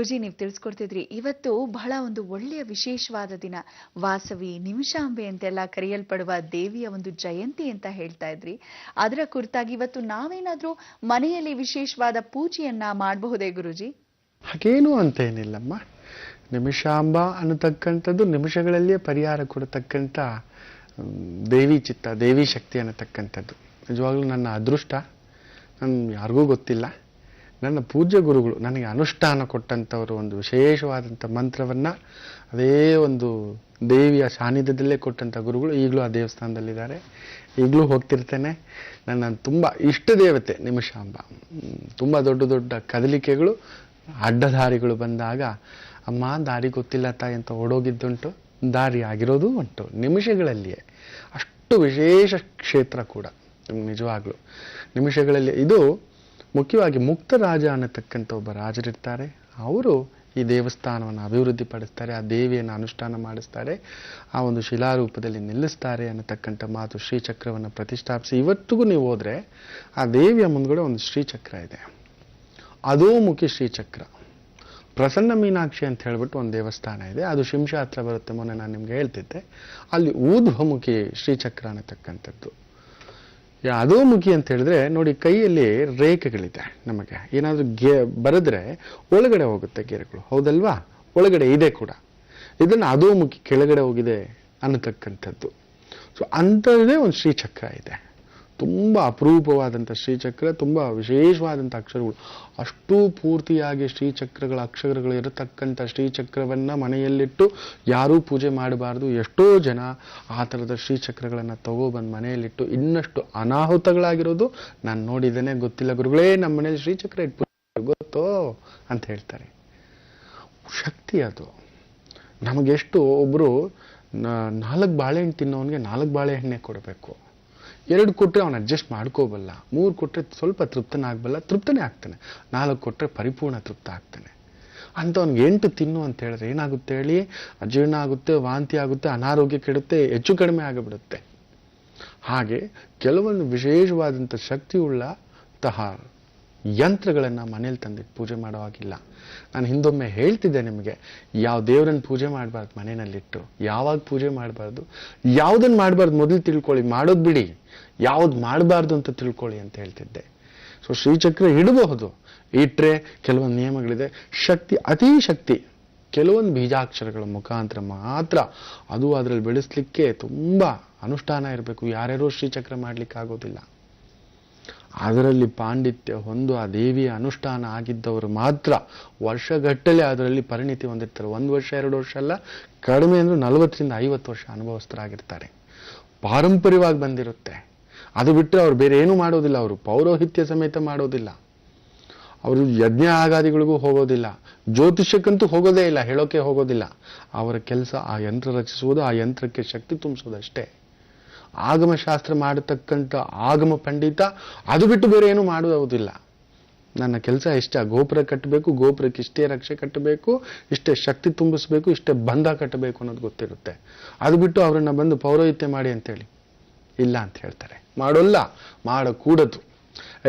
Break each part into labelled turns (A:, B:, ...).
A: ಗುರುಜಿ, ನೀವು ತಿಳಿಸ್ಕೊಡ್ತಿದ್ರಿ ಇವತ್ತು ಬಹಳ ಒಂದು ಒಳ್ಳೆಯ ವಿಶೇಷವಾದ ದಿನ. ವಾಸವಿ, ನಿಮಿಷಾಂಬೆ ಅಂತೆಲ್ಲ ಕರೆಯಲ್ಪಡುವ ದೇವಿಯ ಒಂದು ಜಯಂತಿ ಅಂತ ಹೇಳ್ತಾ ಇದ್ರಿ. ಅದರ ಕುರಿತಾಗಿ ಇವತ್ತು ನಾವೇನಾದ್ರೂ ಮನೆಯಲ್ಲಿ ವಿಶೇಷವಾದ ಪೂಜೆಯನ್ನ ಮಾಡಬಹುದೇ ಗುರುಜಿ?
B: ಹಾಗೇನು ಅಂತ ಏನಿಲ್ಲಮ್ಮ. ನಿಮಿಷಾಂಬ ಅನ್ನತಕ್ಕಂಥದ್ದು ನಿಮಿಷಗಳಲ್ಲಿಯೇ ಪರಿಹಾರ ಕೊಡತಕ್ಕಂಥ ದೇವಿ ಚಿತ್ತ, ದೇವಿ ಶಕ್ತಿ ಅನ್ನತಕ್ಕಂಥದ್ದು ನಿಜವಾಗ್ಲೂ ನನ್ನ ಅದೃಷ್ಟ. ನಾನು ಯಾರಿಗೂ ಗೊತ್ತಿಲ್ಲ, ನನ್ನ ಪೂಜ್ಯ ಗುರುಗಳು ನನಗೆ ಅನುಷ್ಠಾನ ಕೊಟ್ಟಂಥವರು ಒಂದು ವಿಶೇಷವಾದಂಥ ಮಂತ್ರವನ್ನು ಅದೇ ಒಂದು ದೇವಿಯ ಸಾನ್ನಿಧ್ಯದಲ್ಲೇ ಕೊಟ್ಟಂಥ ಗುರುಗಳು ಈಗಲೂ ಆ ದೇವಸ್ಥಾನದಲ್ಲಿದ್ದಾರೆ. ಈಗಲೂ ಹೋಗ್ತಿರ್ತೇನೆ. ನನ್ನ ತುಂಬ ಇಷ್ಟ ದೇವತೆ ನಿಮಿಷಾಂಬ. ತುಂಬ ದೊಡ್ಡ ದೊಡ್ಡ ಕದಲಿಕೆಗಳು, ಅಡ್ಡದಾರಿಗಳು ಬಂದಾಗ ಅಮ್ಮ ದಾರಿ ಗೊತ್ತಿಲ್ಲ ತಾಯಿ ಅಂತ ಓಡೋಗಿದ್ದುಂಟು, ದಾರಿ ಆಗಿರೋದು ಉಂಟು ನಿಮಿಷಗಳಲ್ಲಿಯೇ. ಅಷ್ಟು ವಿಶೇಷ ಕ್ಷೇತ್ರ ಕೂಡ ನಿಜವಾಗ್ಲೂ ನಿಮಿಷಗಳಲ್ಲಿ. ಇದು ಮುಖ್ಯವಾಗಿ ಮುಕ್ತ ರಾಜ ಅನ್ನತಕ್ಕಂಥ ಒಬ್ಬ ರಾಜರಿರ್ತಾರೆ. ಅವರು ಈ ದೇವಸ್ಥಾನವನ್ನು ಅಭಿವೃದ್ಧಿ ಪಡಿಸ್ತಾರೆ, ಆ ದೇವಿಯನ್ನು ಅನುಷ್ಠಾನ ಮಾಡಿಸ್ತಾರೆ, ಆ ಒಂದು ಶಿಲಾರೂಪದಲ್ಲಿ ನಿಲ್ಲಿಸ್ತಾರೆ ಅನ್ನತಕ್ಕಂಥ ಮಾತು. ಶ್ರೀಚಕ್ರವನ್ನು ಪ್ರತಿಷ್ಠಾಪಿಸಿ ಇವತ್ತಿಗೂ ನೀವು ಹೋದರೆ ಆ ದೇವಿಯ ಮುಂದ್ಗಡೆ ಒಂದು ಶ್ರೀಚಕ್ರ ಇದೆ, ಅಧೋಮುಖಿ ಶ್ರೀಚಕ್ರ. ಪ್ರಸನ್ನ ಮೀನಾಕ್ಷಿ ಅಂತ ಹೇಳ್ಬಿಟ್ಟು ಒಂದು ದೇವಸ್ಥಾನ ಇದೆ, ಅದು ಶಿಂಷಾ ಹತ್ರ ಬರುತ್ತೆ. ಮೊನ್ನೆ ನಾನು ನಿಮ್ಗೆ ಹೇಳ್ತಿದ್ದೆ. ಅಲ್ಲಿ ಊರ್ಧ್ವಮುಖಿ ಶ್ರೀಚಕ್ರ ಅನ್ನತಕ್ಕಂಥದ್ದು. ಅಧೋಮುಖಿ ಅಂತ ಹೇಳಿದ್ರೆ ನೋಡಿ, ಕೈಯಲ್ಲಿ ರೇಖೆಗಳಿದೆ. ನಮಗೆ ಏನಾದರೂ ಬರೆದ್ರೆ ಒಳಗಡೆ ಹೋಗುತ್ತೆ ಗೆರೆಗಳು, ಹೌದಲ್ವಾ? ಒಳಗಡೆ ಇದೆ ಕೂಡ. ಇದನ್ನು ಅಧೋಮುಖಿ ಕೆಳಗಡೆ ಹೋಗಿದೆ ಅನ್ನತಕ್ಕಂಥದ್ದು. ಸೊ ಅಂಥದ್ದೇ ಒಂದು ಶ್ರೀಚಕ್ರ ಇದೆ. ತುಂಬ ಅಪರೂಪವಾದಂಥ ಶ್ರೀಚಕ್ರ, ತುಂಬ ವಿಶೇಷವಾದಂಥ ಅಕ್ಷರಗಳು. ಅಷ್ಟೂ ಪೂರ್ತಿಯಾಗಿ ಶ್ರೀಚಕ್ರಗಳ ಅಕ್ಷರಗಳು ಇರತಕ್ಕಂಥ ಶ್ರೀಚಕ್ರವನ್ನು ಮನೆಯಲ್ಲಿಟ್ಟು ಯಾರೂ ಪೂಜೆ ಮಾಡಬಾರ್ದು. ಎಷ್ಟೋ ಜನ ಆ ಥರದ ಶ್ರೀಚಕ್ರಗಳನ್ನು ತಗೊಬಂದು ಮನೆಯಲ್ಲಿಟ್ಟು ಇನ್ನಷ್ಟು ಅನಾಹುತಗಳಾಗಿರೋದು ನಾನು ನೋಡಿದ್ದೇನೆ. ಗೊತ್ತಿಲ್ಲ ಗುರುಗಳೇ, ನಮ್ಮ ಮನೇಲಿ ಶ್ರೀಚಕ್ರ ಇಟ್ಟು ಗೊತ್ತೋ ಅಂತ ಹೇಳ್ತಾರೆ. ಶಕ್ತಿ ಅದು. ನಮಗೆಷ್ಟು ಒಬ್ಬರು 4 ಬಾಳೆಹಣ್ಣು ತಿನ್ನೋನಿಗೆ 4 ಬಾಳೆಹಣ್ಣೆ ಕೊಡಬೇಕು. 2 ಕೊಟ್ಟರೆ ಅವನು ಅಡ್ಜಸ್ಟ್ ಮಾಡ್ಕೋಬಲ್ಲ, 3 ಕೊಟ್ಟರೆ ಸ್ವಲ್ಪ ತೃಪ್ತನಾಗಬಲ್ಲ, ತೃಪ್ತನೇ ಆಗ್ತಾನೆ. 4 ಕೊಟ್ಟರೆ ಪರಿಪೂರ್ಣ ತೃಪ್ತ ಆಗ್ತಾನೆ. ಅಂಥವ್ನಿಗೆ 8 ತಿನ್ನು ಅಂತ ಹೇಳಿದ್ರೆ ಏನಾಗುತ್ತೆ ಹೇಳಿ? ಅಜೀರ್ಣ ಆಗುತ್ತೆ, ವಾಂತಿ ಆಗುತ್ತೆ, ಅನಾರೋಗ್ಯ ಕೆಡುತ್ತೆ, ಹೆಚ್ಚು ಕಡಿಮೆ ಆಗಿಬಿಡುತ್ತೆ. ಹಾಗೆ ಕೆಲವೊಂದು ವಿಶೇಷವಾದಂಥ ಶಕ್ತಿಯುಳ್ಳಂತಹ ಯಂತ್ರಗಳನ್ನು ಮನೇಲಿ ತಂದಿಟ್ಟು ಪೂಜೆ ಮಾಡೋ ಹಾಗಿಲ್ಲ. ನಾನು ಹಿಂದೊಮ್ಮೆ ಹೇಳ್ತಿದ್ದೆ ನಿಮಗೆ, ಯಾವ ದೇವರನ್ನು ಪೂಜೆ ಮಾಡಬಾರ್ದು ಮನೆಯಲ್ಲಿಟ್ಟು, ಯಾವಾಗ ಪೂಜೆ ಮಾಡಬಾರ್ದು, ಯಾವುದನ್ನು ಮಾಡಬಾರ್ದು ಮೊದಲು ತಿಳ್ಕೊಳ್ಳಿ, ಮಾಡೋದು ಬಿಡಿ, ಯಾವ್ದು ಮಾಡಬಾರ್ದು ಅಂತ ತಿಳ್ಕೊಳ್ಳಿ ಅಂತ ಹೇಳ್ತಿದ್ದೆ. ಸೊ ಶ್ರೀಚಕ್ರ ಇಡಬಹುದು, ಇಟ್ಟರೆ ಕೆಲವೊಂದು ನಿಯಮಗಳಿದೆ. ಶಕ್ತಿ, ಅತೀ ಶಕ್ತಿ ಕೆಲವೊಂದು ಬೀಜಾಕ್ಷರಗಳ ಮುಖಾಂತರ ಮಾತ್ರ ಅದು ಅದರಲ್ಲಿ ಬೆಳೆಸಲಿಕ್ಕೆ ತುಂಬ ಅನುಷ್ಠಾನ ಇರಬೇಕು. ಯಾರ್ಯಾರೋ ಶ್ರೀಚಕ್ರ ಮಾಡಲಿಕ್ಕೆ ಆಗೋದಿಲ್ಲ. ಅದರಲ್ಲಿ ಪಾಂಡಿತ್ಯ ಹೊಂದು ಆ ದೇವಿಯ ಅನುಷ್ಠಾನ ಆಗಿದ್ದವರು ಮಾತ್ರ ವರ್ಷಗಟ್ಟಲೆ ಅದರಲ್ಲಿ ಪರಿಣಿತಿ ಹೊಂದಿರ್ತಾರೆ. 1 ವರ್ಷ 2 ವರ್ಷ ಅಲ್ಲ, ಕಡಿಮೆ ಅಂದ್ರೆ 40 ರಿಂದ 50 ವರ್ಷ ಅನುಭವಸ್ಥರಾಗಿರ್ತಾರೆ. ಪಾರಂಪರ್ಯವಾಗಿ ಬಂದಿರುತ್ತೆ. ಅದು ಬಿಟ್ಟರೆ ಅವ್ರು ಬೇರೆ ಏನೂ ಮಾಡೋದಿಲ್ಲ. ಅವರು ಪೌರೋಹಿತ್ಯ ಸಮೇತ ಮಾಡೋದಿಲ್ಲ. ಅವರು ಯಜ್ಞ ಆಗಾದಿಗಳಿಗೂ ಹೋಗೋದಿಲ್ಲ, ಜ್ಯೋತಿಷ್ಯಕ್ಕಂತೂ ಹೋಗೋದೇ ಇಲ್ಲ, ಹೇಳೋಕೆ ಹೋಗೋದಿಲ್ಲ. ಅವರ ಕೆಲಸ ಆ ಯಂತ್ರ ರಚಿಸುವುದು, ಆ ಯಂತ್ರಕ್ಕೆ ಶಕ್ತಿ ತುಂಬಿಸೋದಷ್ಟೇ. ಆಗಮಶಾಸ್ತ್ರ ಮಾಡತಕ್ಕಂಥ ಆಗಮ ಪಂಡಿತ, ಅದು ಬಿಟ್ಟು ಬೇರೆ ಏನೂ ಮಾಡುವುದಿಲ್ಲ. ನನ್ನ ಕೆಲಸ ಇಷ್ಟ, ಗೋಪುರ ಕಟ್ಟಬೇಕು, ಗೋಪುರಕ್ಕೆ ಇಷ್ಟೇ ರಕ್ಷೆ ಕಟ್ಟಬೇಕು, ಇಷ್ಟೇ ಶಕ್ತಿ ತುಂಬಿಸ್ಬೇಕು, ಇಷ್ಟೇ ಬಂಧ ಕಟ್ಟಬೇಕು ಅನ್ನೋದು ಗೊತ್ತಿರುತ್ತೆ. ಅದು ಬಿಟ್ಟು ಅವರನ್ನ ಬಂದು ಪೌರೋಹಿತ್ಯ ಮಾಡಿ ಅಂತೇಳಿ ಇಲ್ಲ ಅಂತ ಹೇಳ್ತಾರೆ. ಮಾಡೋಲ್ಲ, ಮಾಡಕೂಡದು.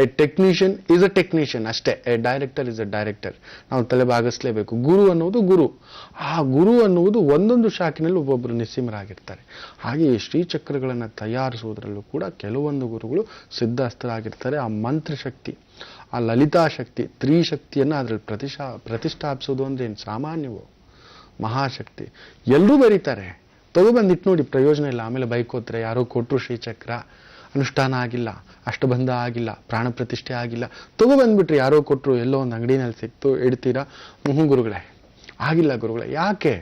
B: A technician is a technician ಅಷ್ಟೇ. A director is a director. ನಾವು ತಲೆ ಬಾಗಿಸ್ಲೇಬೇಕು. ಗುರು ಅನ್ನುವುದು ಗುರು. ಆ ಗುರು ಅನ್ನುವುದು ಒಂದೊಂದು ಶಾಖೆನಲ್ಲಿ ಒಬ್ಬೊಬ್ಬರು ನಿಸ್ಸೀಮರಾಗಿರ್ತಾರೆ. ಹಾಗೆ ಈ ಶ್ರೀಚಕ್ರಗಳನ್ನು ತಯಾರಿಸುವುದರಲ್ಲೂ ಕೂಡ ಕೆಲವೊಂದು ಗುರುಗಳು ಸಿದ್ಧಸ್ಥರಾಗಿರ್ತಾರೆ. ಆ ಮಂತ್ರಶಕ್ತಿ, ಆ ಲಲಿತಾ ಶಕ್ತಿ, ತ್ರಿಶಕ್ತಿಯನ್ನು ಅದರಲ್ಲಿ ಪ್ರತಿಷ್ಠಾಪಿಸೋದು ಅಂದ್ರೆ ಏನು ಸಾಮಾನ್ಯವೋ? ಮಹಾಶಕ್ತಿ. ಎಲ್ಲರೂ ಬರೀತಾರೆ, ತಗೊಬಂದಿಟ್ಟು ನೋಡಿ, ಪ್ರಯೋಜನ ಇಲ್ಲ. ಆಮೇಲೆ ಬೈಕೋತ್ರೆ, ಯಾರೋ ಕೊಟ್ಟರು ಶ್ರೀಚಕ್ರ, ಅನುಷ್ಠಾನ ಆಗಿಲ್ಲ, ಅಷ್ಟಬಂಧ ಆಗಿಲ್ಲ, ಪ್ರಾಣ ಪ್ರತಿಷ್ಠೆ ಆಗಿಲ್ಲ, ತಗೊಬಂದ್ಬಿಟ್ರಿ, ಯಾರೋ ಕೊಟ್ಟರು, ಎಲ್ಲೋ ಒಂದು ಅಂಗಡಿನಲ್ಲಿ ಸಿಕ್ತು, ಇಡ್ತೀರಾ, ಗುರುಗಳೇ ಆಗಿಲ್ಲ ಗುರುಗಳೇ. ಯಾಕೆ?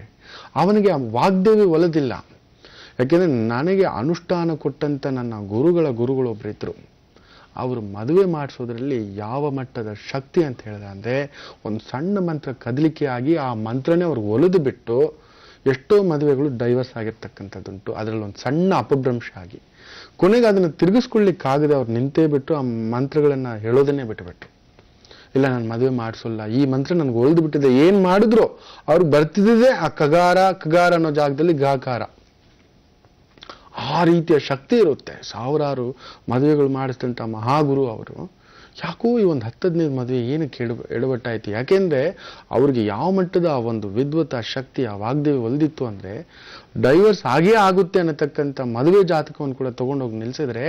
B: ಅವನಿಗೆ ಆ ವಾಗ್ದೇವಿ ಒಲದಿಲ್ಲ. ಯಾಕೆಂದ್ರೆ ನನಗೆ ಅನುಷ್ಠಾನ ಕೊಟ್ಟಂತ ನನ್ನ ಗುರುಗಳೊಬ್ಬರಿದ್ರು. ಅವರು ಮದುವೆ ಮಾಡಿಸೋದ್ರಲ್ಲಿ ಯಾವ ಮಟ್ಟದ ಶಕ್ತಿ ಅಂತ ಹೇಳಿದ್ರೆ ಅಂದರೆ, ಒಂದು ಸಣ್ಣ ಮಂತ್ರ ಕದಲಿಕೆ ಆಗಿ ಆ ಮಂತ್ರನೇ ಅವ್ರಿಗೆ ಒಲಿದು ಬಿಟ್ಟು ಎಷ್ಟೋ ಮದುವೆಗಳು ಡೈವರ್ಸ್ ಆಗಿರ್ತಕ್ಕಂಥದ್ದುಂಟು. ಅದರಲ್ಲಿ ಒಂದು ಸಣ್ಣ ಅಪಭ್ರಂಶ ಆಗಿ ಕೊನೆಗೆ ಅದನ್ನು ತಿರುಗಿಸ್ಕೊಳ್ಳಿಕ್ಕಾಗದೆ ಅವ್ರು ನಿಂತೇ ಬಿಟ್ಟು ಆ ಮಂತ್ರಗಳನ್ನು ಹೇಳೋದನ್ನೇ ಬಿಟ್ಟುಬಿಟ್ರು. ಇಲ್ಲ, ನಾನು ಮದುವೆ ಮಾಡಿಸೋಲ್ಲ, ಈ ಮಂತ್ರ ನನಗೆ ಒಲ್ದು ಬಿಟ್ಟಿದೆ. ಏನು ಮಾಡಿದ್ರು ಅವ್ರಿಗೆ ಬರ್ತಿದ್ದೆ ಆ ಕಗಾರ ಅನ್ನೋ ಜಾಗದಲ್ಲಿ ಗಾಕಾರ. ಆ ರೀತಿಯ ಶಕ್ತಿ ಇರುತ್ತೆ. ಸಾವಿರಾರು ಮದುವೆಗಳು ಮಾಡಿಸಿದಂಥ ಮಹಾಗುರು ಅವರು. ಯಾಕೋ ಈ ಒಂದು 10-15 ಮದುವೆ ಏನಕ್ಕೆ ಎಡವಟ್ಟಾಯ್ತು? ಯಾಕೆಂದ್ರೆ ಅವ್ರಿಗೆ ಯಾವ ಮಟ್ಟದ ಆ ಒಂದು ವಿದ್ವತ್, ಆ ಶಕ್ತಿ, ಆ ವಾಗ್ದೇವಿ ಒಲ್ದಿತ್ತು ಅಂದ್ರೆ ಡೈವರ್ಸ್ ಆಗೇ ಆಗುತ್ತೆ ಅನ್ನತಕ್ಕಂಥ ಮದುವೆ ಜಾತಕವನ್ನು ಕೂಡ ತಗೊಂಡೋಗಿ ನಿಲ್ಸಿದ್ರೆ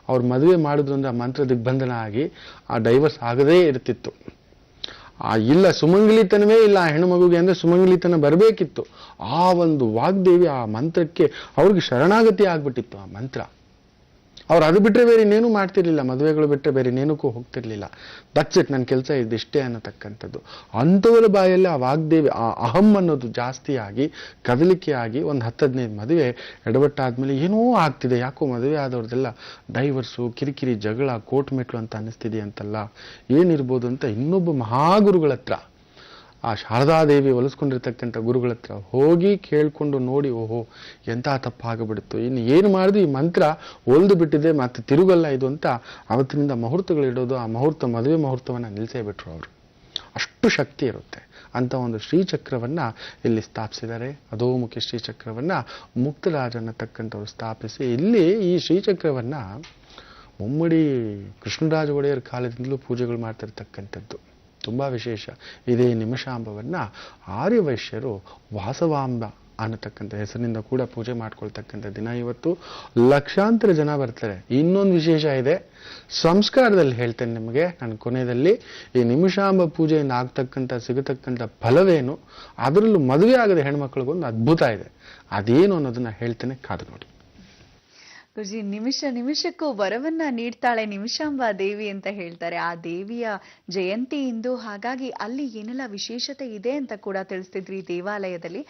B: ಅವ್ರು ಮದುವೆ ಮಾಡಿದ್ರು ಅಂದ್ರೆ ಆ ಮಂತ್ರ ದಿಗ್ಬಂಧನ ಆಗಿ ಆ ಡೈವರ್ಸ್ ಆಗದೇ ಇರ್ತಿತ್ತು. ಇಲ್ಲ ಸುಮಂಗಲಿತನವೇ ಇಲ್ಲ ಆ ಹೆಣ್ಣುಮಗುಗೆ ಅಂದ್ರೆ ಸುಮಂಗಲಿತನ ಬರಬೇಕಿತ್ತು. ಆ ಒಂದು ವಾಗ್ದೇವಿ ಆ ಮಂತ್ರಕ್ಕೆ ಅವ್ರಿಗೆ ಶರಣಾಗತಿ ಆಗ್ಬಿಟ್ಟಿತ್ತು ಆ ಮಂತ್ರ. ಅವ್ರು ಅದು ಬಿಟ್ಟರೆ ಬೇರೆ ಇನ್ನೇನು ಮಾಡ್ತಿರ್ಲಿಲ್ಲ, ಮದುವೆಗಳು ಬಿಟ್ಟರೆ ಬೇರೆ ಇನ್ನೇನಕ್ಕೂ ಹೋಗ್ತಿರ್ಲಿಲ್ಲ. ದಟ್ಸ್ ಇಟ್, ನನ್ನ ಕೆಲಸ ಇದಿಷ್ಟೇ ಅನ್ನತಕ್ಕಂಥದ್ದು. ಅಂಥವರ ಬಾಯಲ್ಲಿ ಆ ವಾಗ್ದೇವಿ ಆ ಅಹಂ ಅನ್ನೋದು ಜಾಸ್ತಿ ಆಗಿ ಕದಲಿಕೆ ಆಗಿ ಒಂದು 10-15 ಮದುವೆ ಎಡವಟ್ಟಾದ್ಮೇಲೆ ಏನೋ ಆಗ್ತಿದೆ. ಯಾಕೋ ಮದುವೆ ಆದವ್ರದ್ದೆಲ್ಲ ಡೈವರ್ಸು, ಕಿರಿಕಿರಿ, ಜಗಳ, ಕೋರ್ಟ್ ಮೆಟ್ಲು ಅಂತ ಅನ್ನಿಸ್ತಿದೆ ಅಂತಲ್ಲ, ಏನಿರ್ಬೋದು ಅಂತ ಇನ್ನೊಬ್ಬ ಮಹಾಗುರುಗಳ ಹತ್ರ, ಆ ಶಾರದಾದೇವಿ ಒಲಿಸ್ಕೊಂಡಿರ್ತಕ್ಕಂಥ ಗುರುಗಳ ಹತ್ರ ಹೋಗಿ ಕೇಳ್ಕೊಂಡು ನೋಡಿ, ಓಹೋ ಎಂಥ ತಪ್ಪಾಗಿಬಿಡ್ತು, ಇನ್ನು ಏನು ಮಾಡಿದ್ರು ಈ ಮಂತ್ರ ಒಲ್ದು ಬಿಟ್ಟಿದೆ, ಮತ್ತೆ ತಿರುಗಲ್ಲ ಇದು ಅಂತ ಅವತ್ತಿನಿಂದ ಮುಹೂರ್ತಗಳಿಡೋದು, ಆ ಮುಹೂರ್ತ ಮದುವೆ ಮುಹೂರ್ತವನ್ನು ನಿಲ್ಲಿಸೇ ಬಿಟ್ರು ಅವರು. ಅಷ್ಟು ಶಕ್ತಿ ಇರುತ್ತೆ ಅಂತ ಒಂದು ಶ್ರೀಚಕ್ರವನ್ನ ಇಲ್ಲಿ ಸ್ಥಾಪಿಸಿದ್ದಾರೆ. ಅಧೋಮುಖಿ ಶ್ರೀಚಕ್ರವನ್ನ ಮುಕ್ತರಾಜ ಅನ್ನತಕ್ಕಂಥವ್ರು ಸ್ಥಾಪಿಸಿ, ಇಲ್ಲಿ ಈ ಶ್ರೀಚಕ್ರವನ್ನ ಮುಮ್ಮಡಿ ಕೃಷ್ಣರಾಜ ಒಡೆಯರ್ ಕಾಲದಿಂದಲೂ ಪೂಜೆಗಳು ಮಾಡ್ತಿರ್ತಕ್ಕಂಥದ್ದು. ತುಂಬಾ ವಿಶೇಷ. ಇದೇ ನಿಮಿಷಾಂಬವನ್ನ ಆರ್ಯವೈಶ್ಯರು ವಾಸವಾಂಬ ಅನ್ನತಕ್ಕಂಥ ಹೆಸರಿನಿಂದ ಕೂಡ ಪೂಜೆ ಮಾಡ್ಕೊಳ್ತಕ್ಕಂಥ ದಿನ ಇವತ್ತು. ಲಕ್ಷಾಂತರ ಜನ ಬರ್ತಾರೆ. ಇನ್ನೊಂದು ವಿಶೇಷ ಇದೆ, ಸಂಸ್ಕಾರದಲ್ಲಿ ಹೇಳ್ತೇನೆ ನಿಮಗೆ ನಾನು ಕೊನೆಯಲ್ಲಿ. ಈ ನಿಮಿಷಾಂಬ ಪೂಜೆಯಿಂದ ಆಗ್ತಕ್ಕಂಥ ಸಿಗತಕ್ಕಂಥ ಫಲವೇನು, ಅದರಲ್ಲೂ ಮದುವೆ ಆಗದ ಹೆಣ್ಮಕ್ಳಿಗೊಂದು ಅದ್ಭುತ ಇದೆ. ಅದೇನು ಅನ್ನೋದನ್ನ ಹೇಳ್ತೇನೆ, ಕಾದು ನೋಡಿ.
A: ಗುರುಜಿ, ನಿಮಿಷ ನಿಮಿಷಕ್ಕೂ ವರವನ್ನ ನೀಡ್ತಾಳೆ ನಿಮಿಷಾಂಬ ದೇವಿ ಅಂತ ಹೇಳ್ತಾರೆ. ಆ ದೇವಿಯ ಜಯಂತಿ ಇಂದು, ಹಾಗಾಗಿ ಅಲ್ಲಿ ಏನೆಲ್ಲ ವಿಶೇಷತೆ ಇದೆ ಅಂತ ಕೂಡ ತಿಳಿಸ್ತಿದ್ರಿ ದೇವಾಲಯದಲ್ಲಿ.